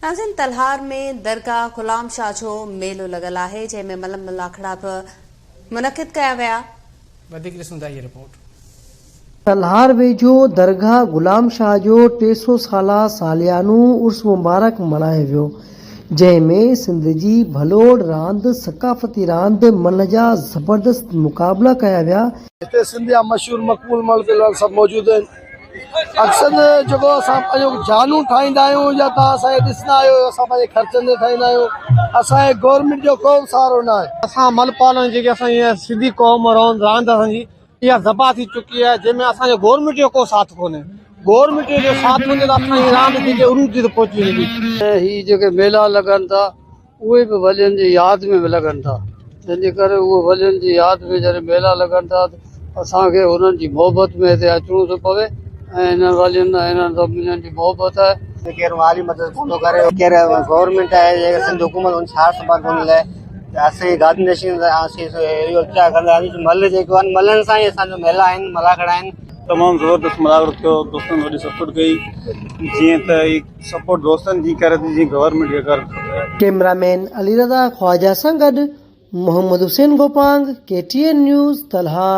नाज़रीन, तलहार में दरगाह ग़ुलाम शाह जो मेलो लॻल आहे, जंहिंमें मलम लाखड़ा बि मुनक़िद कया विया। वधीक ॾिसूं था ये रिपोर्ट। तलहार वेझो दरगाह ग़ुलाम शाह जो 300 साला सालियानो उर्स मुबारक मल्हायो वियो, जंहिंमें सिंध जी भलोड़ रांदि सक़ाफ़ती रांदि मन जा ज़बरदस्त मुक़ाबला कया विया। हिते सिंध जा मशहूर मक़बूल मर्द सभु मौजूद आहिनि। अक्सर जेको असां पंहिंजो जानू ठाहींदा आहियूं या तव्हां असांखे ॾिसंदा आहियो, असां पंहिंजे ख़र्चनि ते ठाहींदा आहियूं। असांजे गवर्नमेंट जो को सहारो न आहे। असां मलपालन जेके असांजी सिंधी क़ौम रांदि असांजी इहा ज़बा थी चुकी आहे, जंहिंमें असांजो गवर्नमेंट जो को साथ कोन्हे। गवर्नमेंट जो साथ हूंदे त असांजी रांदि जेके उरूज ते पहुची वेंदी। ही जेके मेला लॻनि था उहे बि वलियुनि जी यादि में बि लॻनि था, जंहिंजे करे उहे वलियुनि जी यादि में जॾहिं मेला लॻनि था असांखे उन्हनि जी मोहबत में हिते अचिणो थो पवे ऐं हिननि वालियुनि हिननि सभिनीनि जी मोहबत आहे। केरु माली मदद कोन थो करे, केरु गवर्नमेंट आहे जेके सिंध हुकूमत उन सार संभाल कोन लाइ असांजी गादी नशीन इहो क्या कंदा आहियूं। मल जेको आहिनि मलनि सां ई असांजो मेला आहिनि, मलाखड़ा आहिनि। तमामु ज़बरदस्त मुनावरो थियो, दोस्तनि वॾी सपोर्ट कई, जीअं त सपोर्ट दोस्तनि जी करे थी जीअं गवर्नमेंट खे कर। कैमरामैन अली रज़ा ख्वाजा सां गॾु मोहम्मद हुसैन गोपांग, KTN न्यूज़, तलहार।